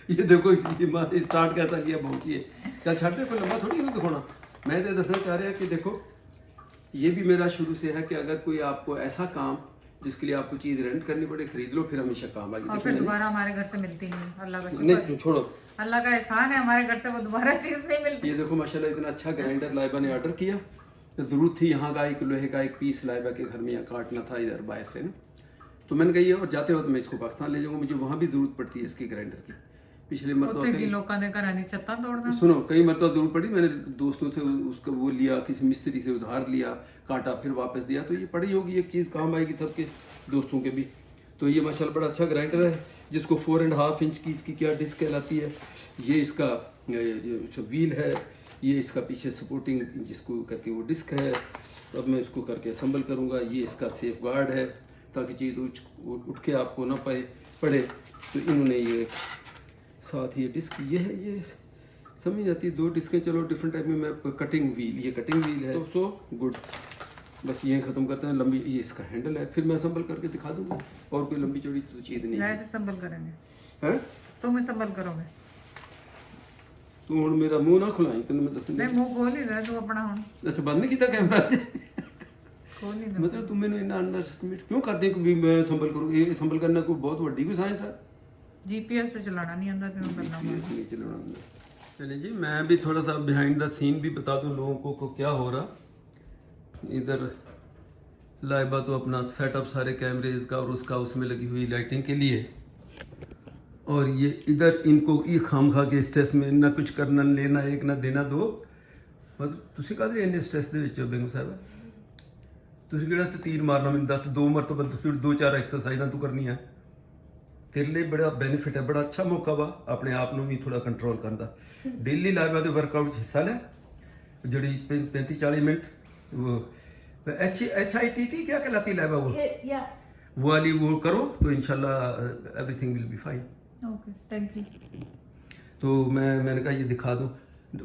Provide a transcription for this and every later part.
ये देखो स्टार्ट कैसा किया बहुत ये चल छाड़ते कोई लंबा थोड़ी नहीं दिखाना। मैं तो दसना चाह रहा कि देखो ये भी मेरा शुरू से है कि अगर कोई आपको ऐसा काम जिसके लिए आपको चीज रेंट करनी पड़े खरीद लो फिर हमेशा काम आएगी। और फिर दोबारा हमारे घर से मिलती नहीं, अल्लाह का शुक्र। नहीं छोड़ो, अल्लाह का एहसान है हमारे घर से वो दोबारा चीज नहीं मिलती। ये देखो माशाल्लाह इतना अच्छा ग्राइंडर लाइबा ने ऑर्डर किया। तो जरूरत थी यहाँ का एक लोहे का एक पीस लाइबा के घर में यहाँ काटना था इधर बाहर से ना, तो मैंने कही और जाते वक्त मैं इसको पाकिस्तान ले जाऊंगा, मुझे वहाँ भी जरूरत पड़ती है इसकी ग्राइंडर की। पिछले मरतबा सुनो कई मरतबा जरूरत पड़ी, मैंने दोस्तों से उसका वो लिया, किसी मिस्त्री से उधार लिया, काटा फिर वापस दिया, तो ये पड़ी होगी एक चीज़ काम आएगी सबके दोस्तों के भी। तो ये माशाल्लाह बड़ा अच्छा ग्राइंडर है जिसको 4.5 इंच की इसकी क्या डिस्क कहलाती है, ये इसका व्हील है, ये इसका पीछे सपोर्टिंग जिसको कहती है वो डिस्क है। तो अब मैं इसको करके असम्बल करूँगा। ये इसका सेफ गार्ड है ताकि चीज़ उठ के आपको ना पड़े। तो इन्होंने ये साथ ये डिस्क ये है, ये समझ जाती है 2 डिस्कें, चलो डिफरेंट टाइप में। मैं कटिंग व्हील, ये कटिंग व्हील है, सो गुड। बस ये ख़त्म करते हैं। लंबी ये इसका हैंडल है, फिर मैं असम्बल करके दिखा दूंगा। और कोई लंबी चौड़ी तो चीज़ नहीं है। असम्बल करेंगे हैं? तुम असम्बल करोगे? तू हुण मेरा मुंह ना खुलाई तेन मैं दस नहीं मुंह खोल ही रहा तू अपना हुण। अच्छा बंद नहीं किया कैमरा खोल ही मतलब तुम मैंने इन्ना अंडरएस्टिमेट क्यों करते हो कि मैं संभल करूँ? ये संभल करना कोई बहुत बड़ी भी साइंस है। जीपीएस से चलाना नहीं आंदा तेन करना नहीं चलाना आंदा। चलिए जी मैं भी थोड़ा सा बिहाइंड द सीन भी बता दूं लोगों को क्या हो रहा। इधर लाइबा तो अपना सेटअप सारे कैमरेज का और उसका उसमें लगी हुई लाइटिंग के लिए, और ये इधर इनको ये खाम खा के स्ट्रेस में ना कुछ करना लेना एक ना देना दो। मतलब ਤੁਸੀਂ ਕਾਹਦੇ ਇੰਨੇ ਸਟ੍ਰੈਸ ਦੇ ਵਿੱਚ ਹੋ ਬੇਗਮ ਸਾਹਿਬਾ? ਤੁਸੀਂ ਕਿਹੜਾ ਤੇ ਤੀਰ ਮਾਰਨਾ ਮੈਨੂੰ ਦੱਸ। 2 ਮਰਤਬਾ ਤੁਸੀਂ 2-4 ਐਕਸਰਸਾਈਜ਼ਾਂ ਤੂੰ ਕਰਨੀਆਂ तेरे लिए बड़ा बेनिफिट है, बड़ा अच्छा मौका वा अपने आप ਨੂੰ भी थोड़ा कंट्रोल करने का। डेली लाइव आदे वर्कआउट हिस्सा ले जड़ी 35-40 मिनट वो HIIT क्या कहलाती लाइव वो वो वाली वो करो तो इंशाल्लाह everything will be fine. Okay thank you. तो मैंने कहा ये दिखा दूं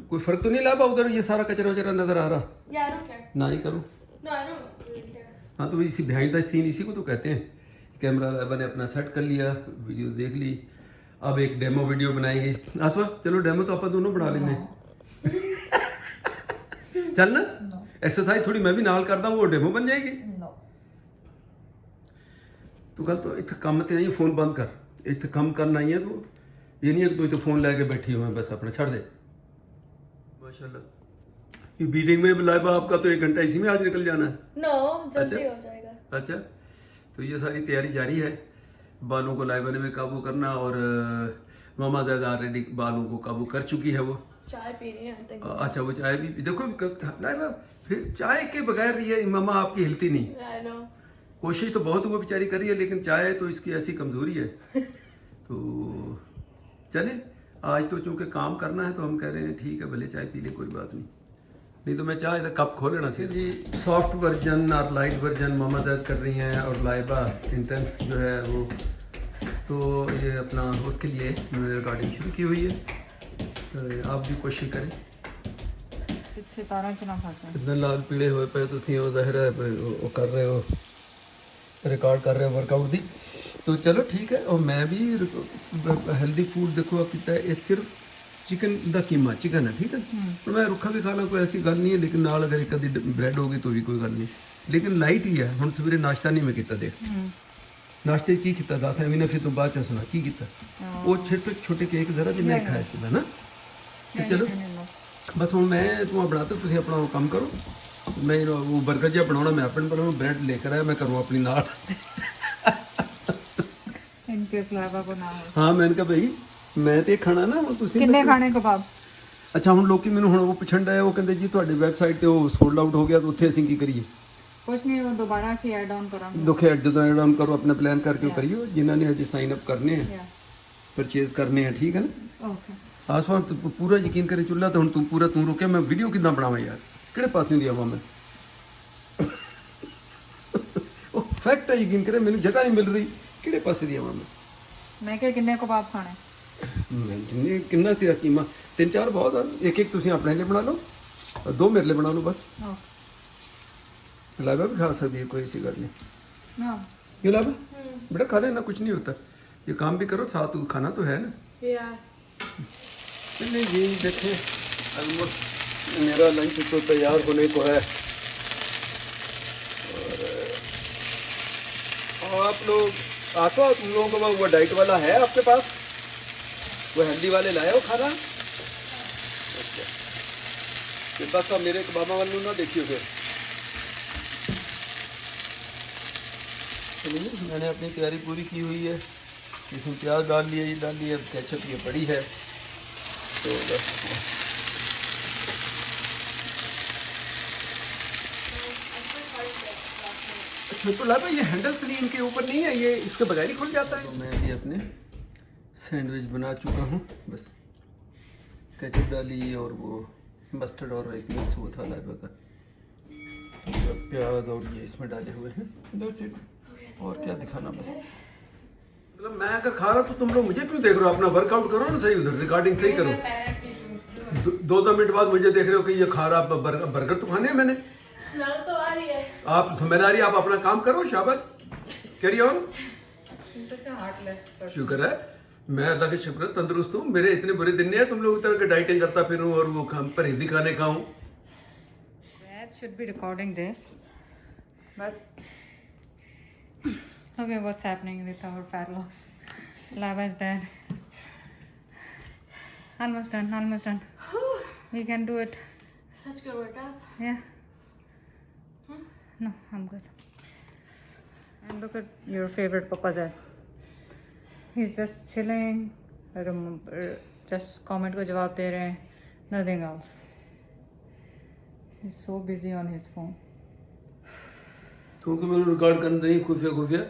कोई फर्क तो नहीं लाइबा? उधर ये सारा कचरा वचरा नजर आ रहा? Yeah, I don't care. ना ही करूं? No, I don't really care. हाँ तो इसी बिहाइंड द सीन इसी को तो कहते हैं। कैमरा लाइबा ने अपना सेट कर लिया, वीडियो देख ली, अब एक डेमो वीडियो बनाएंगे। आसवा चलो डेमो तो आप दोनों बना लेंगे चल ना एक्सरसाइज थोड़ी मैं भी नाल करदा वो डेमो बन जाएगी। तू कल तो इतने काम ते आई फोन बंद कर, इतने काम करना ही है तो ये नहीं है कि तू तो फोन लेके बैठी हुआ है बस अपना छड़ दे। माशाल्लाह ये बीटिंग में लाइबा आपका तो 1 घंटा इसी में आज निकल जाना है। No, जल्दी हो जाएगा। अच्छा तो ये सारी तैयारी जारी है, बालों को लाइबा ने में काबू करना, और मामा ज़्यादा ऑलरेडी बालों को काबू कर चुकी है वो। चाय पी रही है। अच्छा वो चाय भी देखो लाइबा फिर चाय के बगैर ये मामा आपकी हिलती नहीं। I know. कोशिश तो बहुत वो बेचारी कर रही है लेकिन चाय तो इसकी ऐसी कमज़ोरी है तो चले आज तो चूँकि काम करना है तो हम कह रहे हैं ठीक है भले चाय पी ले कोई बात नहीं तो मैं चाहे तो कप खोल लेना सी जी। सॉफ्ट वर्जन और लाइट वर्जन मामा ज़्यादा कर रही हैं और लाइबा इंटेंस जो है वो तो ये अपना उसके लिए मैंने रिकॉर्डिंग शुरू की हुई है। तो आप भी कोशिश करें। पीछे तारा चना खाते इतने लाल पीले हुए पे तो वो ज़ाहिर है वो कर रहे हो रिकॉर्ड कर रहे हो वर्कआउट दी। तो चलो ठीक है। और मैं भी हेल्दी फूड देखो कितना है, ये सिर्फ चिकन का कीमा चिकन है ठीक है। और मैं रुखा भी खा ला कोई ऐसी गल नहीं है, लेकिन नाल अगर एक अद्धी ब्रेड होगी तो भी कोई गल नहीं, लेकिन लाइट ही है। हुण सवेरे नाश्ता नहीं मैं किया देख नाश्ते की किया दस एवं ना फिर तू बाद च सुना की किया वो छोटे केक जरा जिन्हें खाया सीगा ना। तो चलो बस हूँ मैं तू बना तो तुम अपना काम करो, मैं वो बर्गर जहा बनाना मैं अपने बनाऊँ, ब्रेड लेकर आया मैं करूँ अपनी नाल इनकेस लाइबा को ना हो। हाँ मैंने कहा भाई मैं तो खाना ना वो तुसी किन्ने खाने कबाब। अच्छा ਹੁਣ ਲੋਕੀ ਮੈਨੂੰ ਹੁਣ ਉਹ ਪੁੱਛਣ ਡਏ ਉਹ ਕਹਿੰਦੇ ਜੀ ਤੁਹਾਡੀ ਵੈਬਸਾਈਟ ਤੇ ਉਹ ਸੋਲਡ ਆਊਟ ਹੋ ਗਿਆ ਤਾਂ ਉੱਥੇ ਅਸੀਂ ਕੀ ਕਰੀਏ? ਕੁਛ ਨਹੀਂ ਉਹ ਦੁਬਾਰਾ ਅਸੀਂ ਐਡ ਆਨ ਕਰਾਂਗੇ। ਦੁਖੇ ਜਦੋਂ ਐਡ ਆਨ ਕਰੋ अपना प्लान करके करियो जिन्हों ने अभी साइन अप करने हैं परचेज करने हैं ठीक है ना। ओके आसमान तो पूरा यकीन करे चुल्ला तो तू पूरा तू रुके मैं वीडियो कितना बनावा यार किहड़े पासे दी आवां मैं ओ फैक्ट है यकीन करे मैंने जगह नहीं मिल रही किहड़े पासे दी आवां मैं क्या किन्ने कबाब खाने मैं जिन्ने किन्ना सी कीमा 3-4 बहुत है एक तुम अपने लिए बना लो और 2 मेरे लिए बना लो बस। लाइबा भी खा सकती है कोई ऐसी गल नहीं ना क्यों लाइबा बेटा खा लेना कुछ नहीं होता, ये काम भी करो साथ खाना तो है ना। Yeah. चलिए जी देखें, ऑलमोस्ट मेरा लंच तो तैयार होने को है। और आप लोग आता तुम लोगों को वो डाइट वाला है आपके पास, वो हेल्दी वाले लाए हो खाना? अच्छा, ये बस अब मेरे बाबा वालों ना देखियो फिर। चलिए मैंने अपनी तैयारी पूरी की हुई है, इसमें प्याज डाल लिया, ये डाल लिया, केचप ये पड़ी है, तो बस अच्छा। तो लाभ ये हैंडल क्लीन के ऊपर नहीं है, ये इसके बगैर ही खुल जाता है। तो मैं भी अपने सैंडविच बना चुका हूँ, बस केचप डाली और वो मस्टर्ड और एक मिक्स वो था लाइबा का, तो प्याज और ये इसमें डाले हुए हैं। दैट्स इट, और क्या दिखाना बस। मतलब मैं अगर खा रहा हूँ तो तुम लोग मुझे क्यों देख रहे हो? अपना वर्कआउट करो ना सही, उधर रिकॉर्डिंग सही करो। 2 मिनट बाद मुझे देख रहे हो कि ये खा रहा, बर्गर तो खाने हैं मैंने। स्मेल तो आ रही है। आप समझ आ रही है, आप अपना काम करो, शाबाश, कैरी ऑन। शुक्र है, मैं अल्लाह के शुक्र है तंदुरुस्त हूँ, मेरे इतने बुरे दिन नहीं है तुम लोग तरह के डाइटिंग करता फिरूं और वो परहेजी खाने खाऊं। Dad should be recording this, but okay, what's happening with our fat loss? Lava is dead. Almost done, almost done. We can do it. Such good workouts. Yeah. No, I'm good. And look at your favorite Papa Zed. He's just chilling. Just comment को जवाब दे रहे हैं. Nothing else. He's so busy on his phone. तो कि मैंने record करना नहीं खुफिया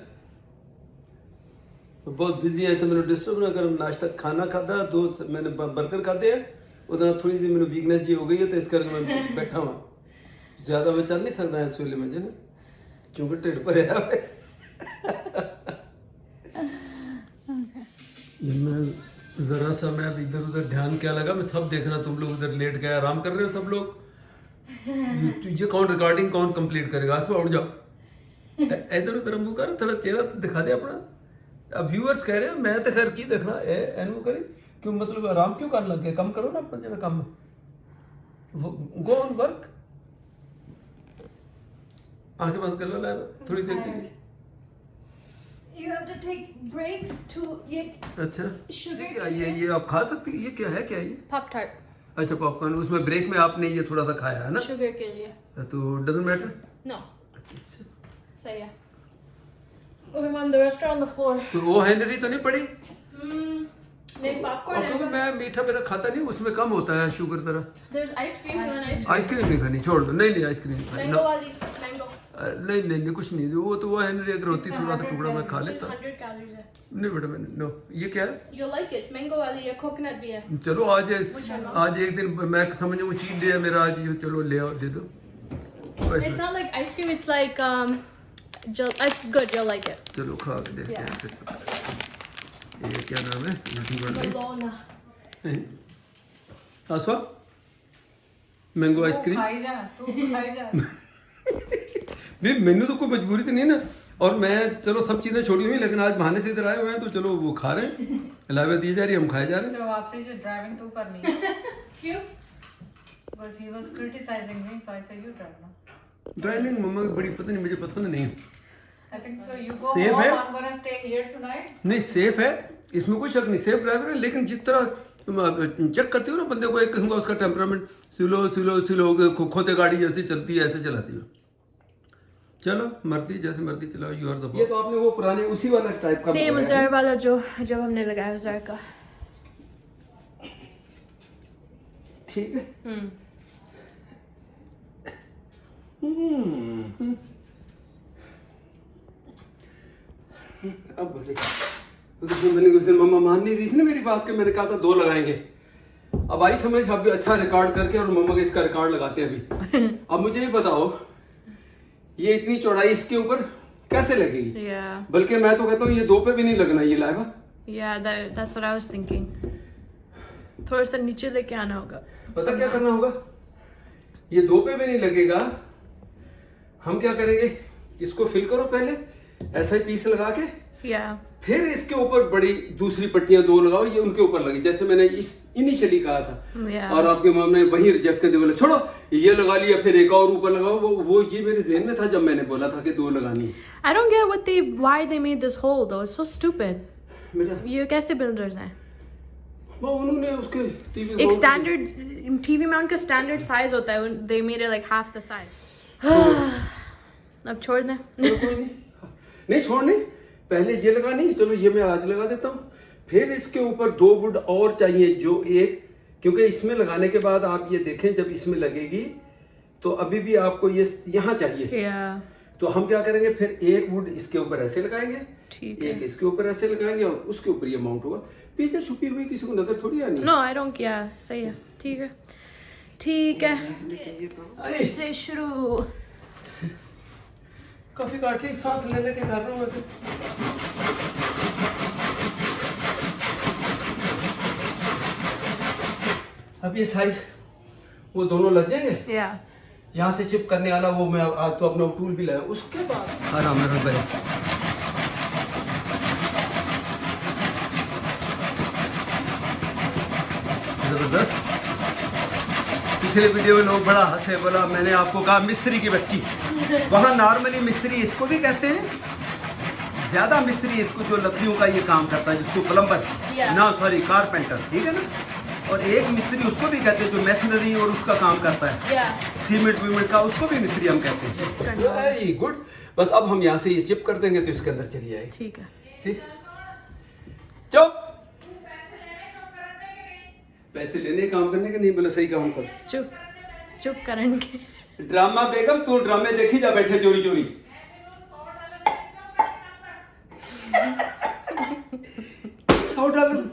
तो बहुत बिजी है, तो मैंने डिस्टर्ब ना कर। नाश्ता खाना खाता, 2 मैंने बर्गर खाते हैं, उतना थोड़ी सी मैंने वीकनेस जी हो गई है, तो इस करके मैं बैठा हुआ। ज़्यादा मैं चल नहीं सकता है इस वेले में ना, क्योंकि टिड पर है। मैं ज़रा सा मैं इधर उधर ध्यान क्या लगा, मैं सब देख रहा, तुम लोग उधर लेट गए आराम कर रहे हो सब लोग। ये कौन रिकॉर्डिंग कौन कंप्लीट करेगा? आसवा उठ जाओ, इधर उधर मुँह कर, थोड़ा चेहरा तो दिखा दे अपना। अब व्यूअर्स कह रहे हैं, मैं तो खैर की देखना एनू करे क्यों, मतलब आराम क्यों करने लग गए? कम करो ना अपना जरा काम, गो ऑन वर्क। आंखें बंद कर लो लाइव थोड़ी देर के लिए। You have to take breaks to ये अच्छा, Sugar ये क्या ये आप खा सकती है? ये क्या है, क्या है ये? Pop Tart. अच्छा पॉपकॉर्न, उसमें ब्रेक में आपने ये थोड़ा सा खाया है ना, Sugar के लिए. तो डजंट मैटर। No. अच्छा, So yeah. Okay, Mom, the rest are on the floor. तो वो हेनरी तो नहीं पड़ी? नहीं popcorn और क्योंकि है. मैं मीठा मेरा खाता नहीं, उसमें कम होता है शुगर तरह। There's ice cream. You want ice cream? Ice cream नहीं खानी, छोड़ दो। नहीं आइसक्रीम नहीं खानी। Mango वाली. Mango. नहीं कुछ नहीं, वो हेनरी अगर होती थोड़ा सा टुकड़ा मैं खा It's लेता। 100 calories है. नहीं बेटा मैंने नो। ये क्या है? You'll like it. Mango वाली या coconut भी है. चलो आज एक दिन मैं समझूँ चीट डे है मेरा आज, ये चलो ले आओ दे दो। It's not like ice cream. It's like it's good. You'll like it. चलो खा के देखते हैं फिर। ये क्या नाम है? Bologna. आसवा मैंगो आइसक्रीम। खाई जा, तू खाई जा। नहीं मैंने तो कोई मजबूरी तो नहीं ना, और मैं चलो सब चीज़ें छोड़ी हुई, लेकिन आज बहाने से इधर आए हुए हैं तो चलो वो खा रहे हैं, लाइव दी जा रही है, हम खाए जा रहे हैं। तो आपसे जो ड्राइविंग तू करनी है। क्यों? Because he was criticizing me, so I said you drive now. Driving मम्मा की बड़ी पता नहीं, मुझे पसंद नहीं है। I think so. You go Safe home. है? I'm gonna stay here tonight. नहीं सेफ है, इसमें कोई शक नहीं, सेफ ड्राइवर है, लेकिन जिस तरह तुम चेक करती हो ना बंदे को, एक किस्म का उसका टेम्परामेंट, स्लो खोते गाड़ी जैसे चलती है ऐसे चलाती हो। चलो मर्जी जैसे मर्जी चलाओ, यू आर द बॉस। ये तो आपने वो पुराने उसी वाला टाइप का Same Zara वाला जो हमने लगाया Zara का. ठीक है। अब मैंने उस दिन मम्मा मान नहीं रही थी ना मेरी बात के, मैंने कहा था 2 लगाएंगे। अब आई समझ, अब अच्छा रिकॉर्ड करके और मम्मा के इसका रिकॉर्ड लगाते हैं अभी। अब मुझे ये बताओ, ये इतनी चौड़ाई इसके ऊपर कैसे लगेगी? Yeah. बल्कि मैं तो कहता हूँ ये 2 पे भी नहीं लगना ये Laiba. Yeah, that's what I was thinking. थोड़ा सा नीचे लेके आना होगा. पता क्या करना होगा? ये 2 पे भी नहीं लगेगा, हम क्या करेंगे, इसको फिल करो पहले, ऐसा ही पीस लगा के Yeah. फिर इसके ऊपर बड़ी दूसरी पट्टियां 2 लगाओ, ये उनके ऊपर लगी जैसे मैंने इस इनिशियली कहा था। Yeah. और आपके मॉम ने वही रिजेक्ट कर दिया, बोला छोड़ो ये लगा लिया, फिर एक और ऊपर लगाओ। वो ये मेरे ज़हन में था जब मैंने बोला था कि 2 लगानी है। I don't get why they made this hole though. It's so stupid. मेरा ये कैसे builders हैं? वो उन्होंने उसके टीवी एक standard TV mount का standard size होता है. They made it like half the size. अब छोड़ दें. चलो कोई नहीं छोड़ने, पहले ये लगानी, चलो ये मैं आज लगा देता हूँ। फिर इसके ऊपर 2 वुड और चाहिए, जो एक, क्योंकि इसमें लगाने के बाद आप ये देखें जब इसमें लगेगी तो अभी भी आपको ये यहाँ चाहिए। Yeah. तो हम क्या करेंगे, फिर एक वुड इसके ऊपर ऐसे लगाएंगे, ठीक है। एक इसके ऊपर ऐसे लगाएंगे और उसके ऊपर ये माउंट होगा। पीछे छुपी हुई किसी को नजर थोड़ी आनी है। No, I don't. Yeah, सही है. ठीक है. ठीक है. से शुरू. काफी काट ली, सांस ले लेके कर रहा हूँ मैं। अब ये साइज वो दोनों लग जाएंगे। Yeah. यहाँ से चिप करने वाला वो मैं आज तो अपना टूल भी लाया, उसके बाद आराम में रख गए। जबरदस्त। पिछले वीडियो में लोग बड़ा हंसे, बोला मैंने आपको कहा मिस्त्री की बच्ची। वहाँ नॉर्मली मिस्त्री इसको भी कहते हैं, ज्यादा मिस्त्री इसको जो लकड़ियों का ये काम करता है, जिसको प्लम्बर ना, सॉरी कारपेंटर, ठीक है ना। और एक मिस्त्री उसको भी कहते हैं जो मैशनरी और उसका काम करता है। Yeah. सीमेंट वीमेंट का, उसको भी मिस्त्री हम कहते हैं। Very good. बस अब हम यहाँ से ये चिप कर देंगे तो इसके अंदर चली जाएगी। ठीक है. चुप। पैसे लेने काम करने के नहीं, बोले सही काम कर। चुप करण के. ड्रामा बेगम, तू ड्रामे देखी जा बैठे चोरी चोरी। $100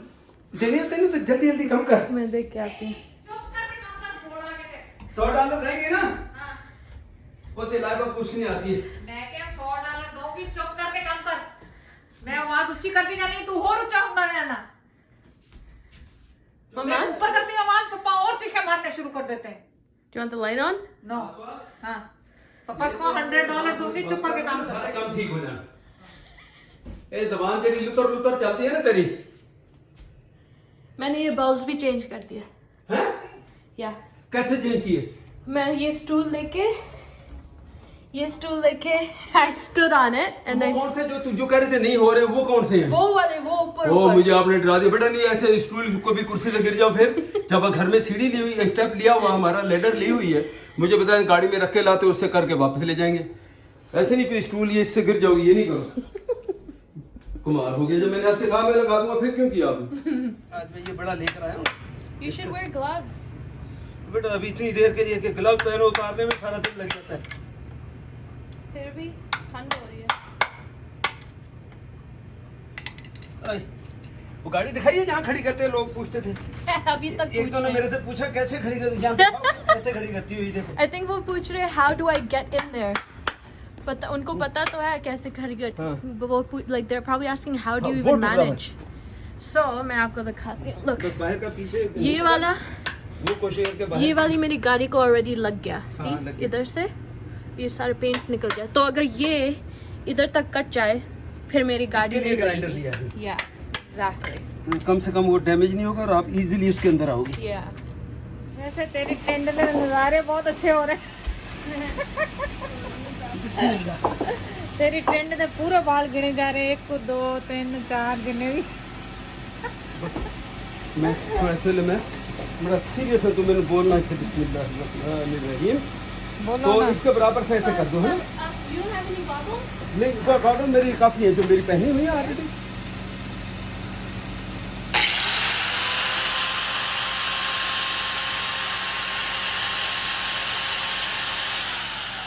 देने तेने तो जल्दी जल्दी कम कर। मैं देख के आती हूँ. $100 देंगे ना? वो चिल्लाए कुछ नहीं आती है। मैं क्या $100 दूंगी, चुप करके काम कर। मैं आवाज ऊंची करती जानी, तू और ऊंचा होता रहना। मैं ऊपर करती हूँ आवाज, पापा और चीखें मारने शुरू कर देते हैं। Do you want the light on? No, हाँ, पापा को $100 दूंगी, चुप करके काम कर। सारे काम ठीक हो जाए। ए जबान तेरी लुतर लुतर चलती है ना तेरी। मैंने ये बल्ब्स भी चेंज कर दिए. हैं? या कैसे चेंज किए? मैं ये स्टूल लेके I stood on it and वो then कौन से जो तू जो कह रहे थे नहीं हो रहे, वो कौन से हैं? वो वाले वो ऊपर वो मुझे आपने डरा दिया बेटा। नहीं ऐसे स्टूल को भी कुर्सी से गिर जाओ फिर। जब घर में सीढ़ी ली हुई, स्टेप लिया हुआ हमारा, लेडर ली हुई है, मुझे बताया गाड़ी में रख के लाते, उससे करके वापस ले जाएंगे। ऐसे नहीं कोई स्टूल ये इससे गिर जाओगी, ये नहीं करो। कुमार हो गया। जब मैंने आपसे कहा मैं लगा दूंगा, फिर क्यों किया आपने? आज मैं ये बड़ा लेकर आया हूँ। You should wear gloves. बेटा अभी इतनी देर के लिए कि ग्लव पहनो, उतारने में सारा दिन लग जाता है। फिर भी ठंड हो रही है. आई, वो गाड़ी दिखाई है जहाँ खड़ी करते हैं, लोग पूछते थे। अभी तक एक तो ने मेरे से पूछा कैसे खड़ी करती, यहाँ दिखाओ, ऐसे खड़ी करती हुई देखो। I think वो पूछ रहे how do I get in there. पता उनको पता तो है कैसे खड़ी करती. हाँ. वो like they're probably asking how do you वो even टुकड़ा manage. So मैं आपको दिखाती हूँ. Look. तो बाहर का पीछे ये वाला, वो कोशिश करके बाहर। ये वाली मेरी गाड़ी को ऑलरेडी लग गया. सी हाँ, लग गया। इधर से ये सारा पेंट निकल गया. तो अगर ये इधर तक कट जाए फिर मेरी गाड़ी इसके लिए नहीं ग्राइंडर चलेगी. लिया है। Yeah, exactly. तो कम से कम वो डैमेज नहीं होगा और आप इजीली उसके अंदर आओगे। Yeah. वैसे तेरी टेंट में नजारे बहुत अच्छे हो रहे हैं। तेरी टेंट में पूरे बाल गिने जा रहे हैं, 1 2 3 4 गिने भी। मैं असल में बड़ा सीरियस है, तो मैंने बोलना है बिस्मिल्लाहिर्रहमानिर्रहीम। बोलो तो ना। इसके बराबर से ऐसे कर दो है। You don't have any goggles? नहीं गॉगल मेरी काफी है, जो मेरी पहनी हुई है ऑलरेडी।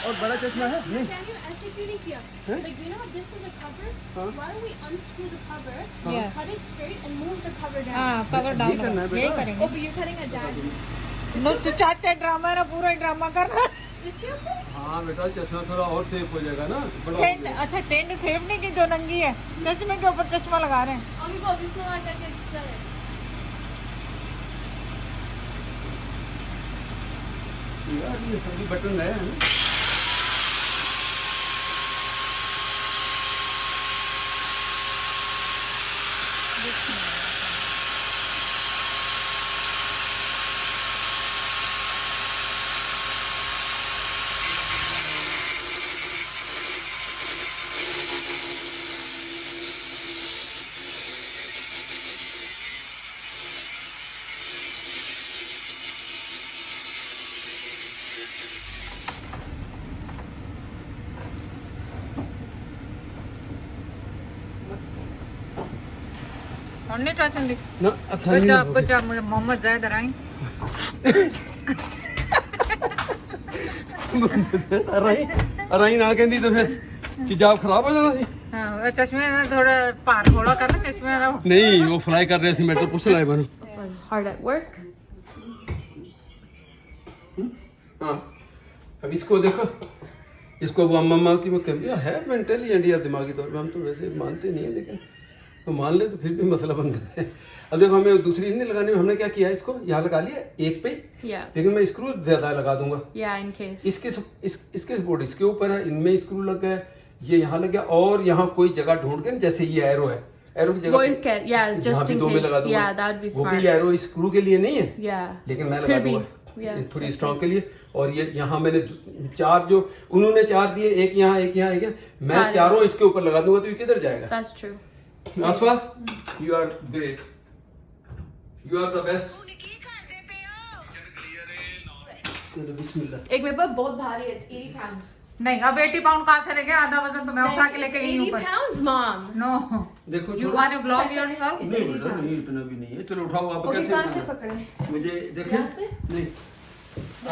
और बड़ा चश्मा है नहीं? Can you ऐसे क्यों नहीं किया? Like you know this is a cover. हाँ. Why don't we unscrew the cover, Yeah. cut it straight, and move the cover down? हाँ, कवर डाउन ये करना है यही बेटा। करेंगे। Oh, but you're cutting a dad. No चाचा drama है ना, पूरा ही ड्रामा करना। इसके ऊपर? हाँ बेटा, चश्मा थोड़ा और सेफ हो जाएगा ना। बड़ा हो टेंट जाएगा। अच्छा टेंट सेफ नहीं की जो नंगी है, चश्मे के ऊपर चश्मा लगा रहे हैं। Okay, go. Bismillah करके चले. यार ये सभी बटन नया है ना। और नहीं टचंदी ना गुड जॉब मोहम्मद जायद राई अराई ना कहती तो फिर हिजाब खराब हो जाना सी हाँ चश्मे ना थोड़ा पार थोड़ा कर ना चश्मे ना नहीं वो फ्राई कर रहे थे मेरे तो पूछ लाए बनो Was hard at work. हाँ अब इसको देखो इसको वो अम्मा की वो कमियाँ है मेंटली या दिमागी तौर पे हम तो वैसे मानते नहीं है लेकिन तो मान ले तो फिर भी मसला बनता है। अब देखो हमें दूसरी नहीं लगानी हमने क्या किया इसको यहाँ लगा लिया एक पे Yeah. लेकिन मैं स्क्रू ज्यादा लगा दूंगा Yeah, in case. इसके सपोर्ट इसके ऊपर है इनमें स्क्रू लग गया ये यहाँ लग गया और यहाँ कोई जगह ढूंढ के ना, जैसे ये एरो है एरो की जगह वो क्या- yeah, यहाँ just भी in दो में case. लगा दूंगा Yeah, that'd be वो smart. भी एरो स्क्रू के लिए नहीं है Yeah. लेकिन मैं फिर लगा भी, दूंगा yeah. ये थोड़ी स्ट्रॉन्ग के लिए और ये यहाँ मैंने चार जो उन्होंने चार दिए एक यहाँ एक यहाँ एक यहाँ मैं सारे। चारों इसके ऊपर लगा दूंगा तो ये किधर जाएगा That's true. Aasfa you are great you are the best चलो बिस्मिल्लाह एक मेरे पास बहुत भारी है. It's 80 pounds. नहीं अब 80 पाउंड कहाँ से लेके आधा वजन तो मैं उठा के लेके गई 80 ऊपर pounds, mom. नो देखो यू छोड़ो। वांट टू ब्लॉक योरसेल्फ नहीं बेटा नहीं इतना भी नहीं है चलो उठाओ आप Okay, कैसे कहाँ से उठाना? पकड़े? मुझे देखें यहाँ से? नहीं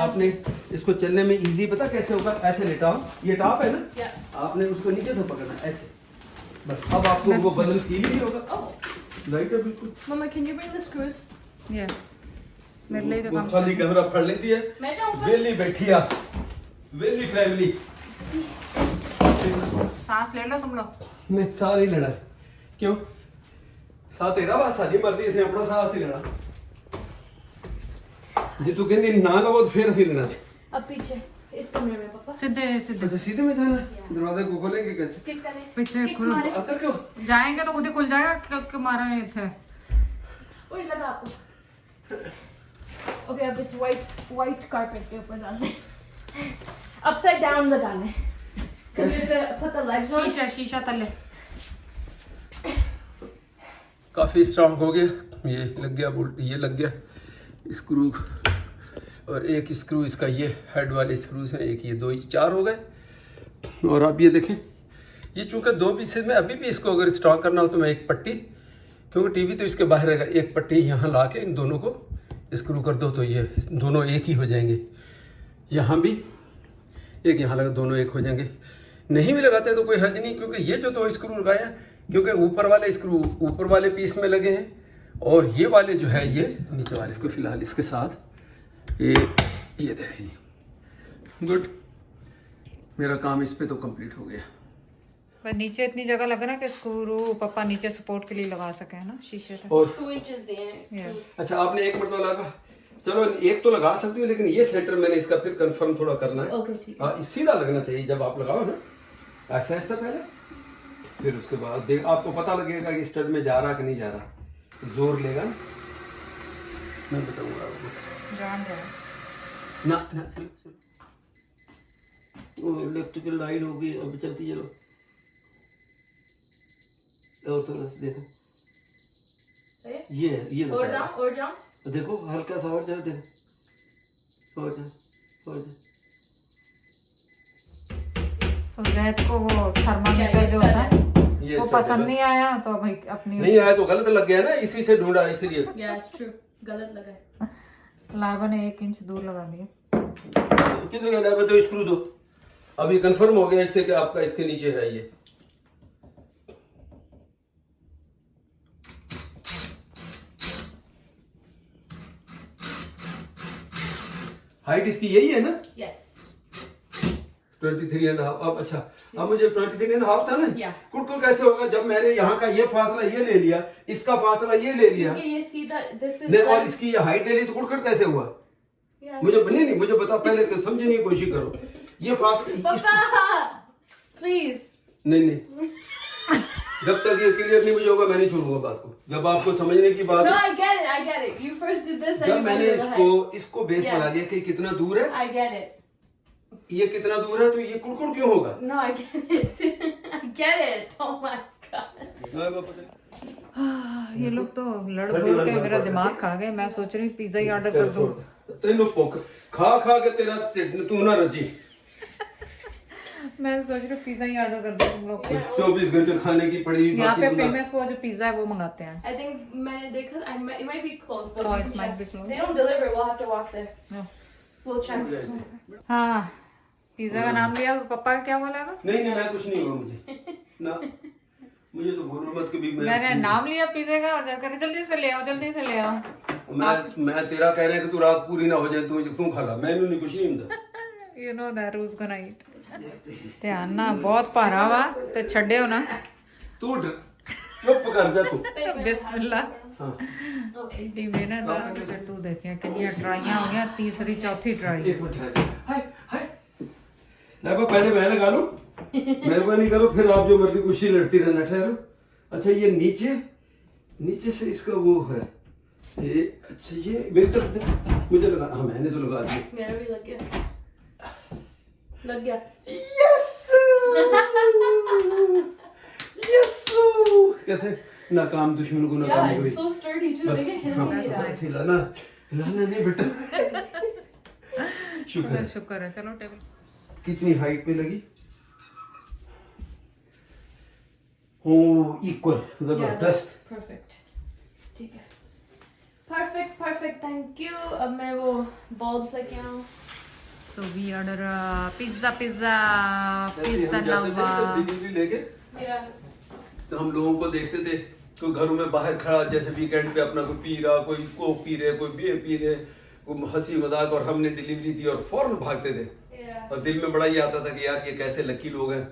आपने इसको चलने में इजी पता कैसे होगा ऐसे लेटाओ ये टॉप है ना Yeah. आपने उसको नीचे से पकड़ना ऐसे बस अब आपको वो बदल फील ही नहीं होगा Oh, लाइट है बिल्कुल Mama, can you bring the screws? ये मेरे लिए तो वो कम खाली कैमरा फड़ लेती है मैं जाऊँ वेली बैठिया वेली फैमिली सांस ले लो तुम लोग मैं साह नहीं लेना क्यों साह तेरा वा साडी मर्जी से अपना साह नहीं लेना जे तू कहंदी ना लवो तो फिर असि लेना सी अब पीछे इस कमरे में पापा. सीधे सीधे अच्छा सीधे में जाना दरवाजे को खोलेंगे कैसे किक करें. पीछे किक खुल मारे. अंदर क्यों जाएंगे तो खुद ही खुल जाएगा क्योंकि मारा नहीं थे वही लगा आपको. Okay, अब इस white carpet के ऊपर डालने. Upside down लगाने. Because you have to put the legs on. शीशा शीशा तले काफी स्ट्रांग हो गया ये लग गया बोल्ट ये लग गया स्क्रू और एक स्क्रू इसका ये हेड वाले स्क्रूज हैं एक ये दो ये चार हो गए और आप ये देखें ये चूंकि दो पीसेज में अभी भी इसको अगर स्ट्रांग करना हो तो मैं एक पट्टी क्योंकि टीवी तो इसके बाहर रहेगा एक पट्टी यहाँ ला के इन दोनों को स्क्रू कर दो तो ये दोनों एक ही हो जाएंगे यहाँ भी एक यहाँ लगा दोनों एक हो जाएंगे नहीं भी लगाते तो कोई हर्ज नहीं क्योंकि ये जो दो स्क्रू लगाए हैं क्योंकि ऊपर वाले स्क्रू ऊपर वाले पीस में लगे हैं और ये वाले जो है ये नीचे वाले इसको फिलहाल इसके साथ ये देखें गुड मेरा काम इस पे तो कंप्लीट हो गया पर नीचे इतनी जगह लग रहा है कि स्क्रू पापा नीचे सपोर्ट के लिए लगा सके है ना शीशे तक और 2 inches दिए हैं. Yeah. अच्छा आपने एक मरतबा लगा चलो एक तो लगा सकती हो लेकिन ये सेंटर मैंने इसका फिर कंफर्म थोड़ा करना है Okay, ठीक है. हाँ सीधा लगना चाहिए जब आप लगाओ ना ऐसा ऐसा पहले फिर उसके बाद देख आपको पता लगेगा कि स्टड में जा रहा कि नहीं जा रहा जोर लेगा ना मैं बताऊंगा आपको जान रहा ना ना वो लेफ्ट की लाइन होगी अब चलती चलो और थोड़ा सा देखो ये और बताया। down, और down. देखो हल्का सा और जाओ देखो और जाओ और जाओ सो जैद को वो थर्मामीटर जो होता है ये वो स्टड है पसंद बस। नहीं आया तो भाई अपनी नहीं आया तो गलत लग गया ना इसी से ढूंढा इसलिए Yeah, it's true. गलत लगा है. लाइबा ने 1 इंच दूर लगा दिया किधर गया मैं तो स्क्रू दो अब ये कंफर्म हो गया इससे कि आपका इसके नीचे है ये हाइट इसकी यही है ना Yes. 23.5 अब अच्छा अब मुझे 23.5 था ना Yeah. कुड़कुड़ कैसे होगा जब मैंने यहाँ का ये फासला ये ले लिया इसका फासला ये ले लिया क्योंकि ये सीधा this is नहीं और like- इसकी ये हाइट ले ली तो कुड़कुड़ कैसे हुआ Yeah. मुझे नहीं मुझे बताओ पहले समझने की कोशिश करो ये फासला पापा, please. नहीं जब तक ये क्लियर नहीं मुझे होगा मैं नहीं छोड़ूंगा बात को। जब आपको समझने की बात No, है, I get it. You first did this. जब मैंने इसको बेस Yeah. बना दिया कि कितना दूर है, I get it. ये कितना दूर है, तो ये कुड़कुड़ क्यों होगा? No, I get it. I get it. Oh my god. ये लोग तो लड़ बोल के मेरा दिमाग खा गए। मैं सोच रही हूँ पिज्जा ही ऑर्डर कर दूँ। तेरे पोक खा खा के तेरा तू ना रजी। मैं सोच रही हूँ पिज्जा ही ऑर्डर कर दूँ तुम लोग को। 24 घंटे खाने की पड़ी। यहाँ पे फेमस वो जो पिज्जा है वो मंगाते हैं। I think it might be closed, but Oh, we it can might check. be closed. They don't deliver. We'll have to walk there. No. We'll check. हाँ, पिज्जा का नाम लिया, पापा का क्या बोला? नहीं मैं कुछ नहीं हुआ मुझे ना, मुझे तो बोलो मत कभी। मैंने नाम लिया पिज्जे का और जाकर जल्दी से ले आओ, जल्दी से ले आओ। मैं तेरा कह रहा है कि तू रात पूरी ना हो जाए तू खा ला, मैंने नहीं कुछ नहीं ਹੁੰਦਾ। You know that who's gonna eat. ध्यान ना बहुत भारा वा ते छड्डियो ना। तू चुप कर जा तू। बिस्मिल्लाह। हाँ। डी मेहनत आ फिर तू देखिए कितनी ट्राइयां हो गया, तीसरी चौथी ट्राई। एक मिनट हाय हाय ना पहले मैं लगा लूं, मेहरबानी करो, फिर आप जो मर्जी कुर्सी लड़ती रहना। ठहरो। अच्छा ये नीचे से इसका वो है ये। अच्छा ये मेरी तरफ मुझे लगा, हाँ मैंने तो लगा दिया। मेरा भी लग गया। लग गया। यस यस कहते नाकाम दुश्मन को Yeah, नाकामी it's हुई। so sturdy too. They can hill me down. बस हिलाना नहीं बेटा। शुक्र है। शुक्र है। चलो टेबल कितनी हाइट पे लगी? ओ इक्वल, जबरदस्त। Perfect. ठीक है। Perfect. Thank you. अब मैं वो bulbs लेके आऊँ। So we order pizza लवा डिलीवरी लेके Yeah. तो हम लोगों को देखते थे तो घरों में बाहर खड़ा, जैसे वीकेंड पे अपना कोई पी रहा, कोई कोक पी रहे, कोई बियर पी रहे, कोई हंसी मजाक, और हमने डिलीवरी दी और फौरन भागते थे। Yeah. और दिल में बड़ा ये आता था कि यार ये कैसे लकी लोग हैं,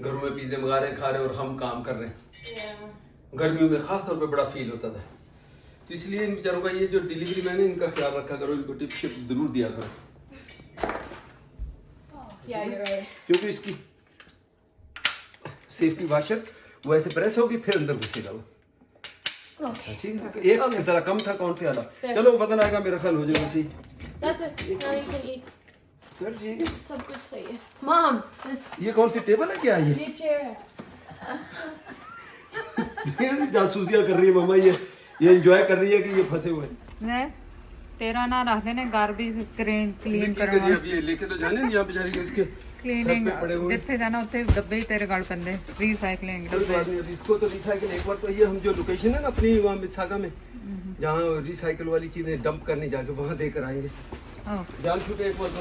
घरों में पिज्जे मंगा रहे खा रहे और हम काम कर रहे हैं। Yeah. गर्मियों में खास तौर पे बड़ा फील होता था। तो इसलिए इन बेचारों का ये जो डिलीवरी मैन है इनका ख्याल रखा करो, इनको टिप शिप जरूर दिया करो, Yeah, you're right. क्योंकि इसकी सेफ्टी वाशर वो ऐसे प्रेस होगी फिर अंदर घुसेगा वो। Okay. ठीक है, एक तरह कम था, कौन से आला। चलो बदल आएगा मेरा ख्याल हो जाएगा सही। That's it. Now you can eat. Sir ji सब कुछ सही है। Mom. ये कौन सी टेबल है, क्या ये chair है। ये जासूसियां कर रही है मामा, ये एंजॉय कर रही है कि ये फंसे हुए हैं। तेरा ना रख देने गार्बेज क्लीन लेकिन करवा अब ये लेके तो जाने नहीं, यहाँ बेचारी के इसके क्लीनिंग सर पे पड़े हुए। जिथे जाना उत्थे डब्बे ही तेरे गल पेंदे रीसाइकलिंग कोई बात नहीं, अब इसको तो रिसाइकिल एक बार तो ये हम जो लोकेशन है ना अपनी वहाँ मिसागा में जहाँ रिसाइकिल वाली चीजें डंप करने जाके वहाँ देकर आएंगे। जान छूटे एक बार तो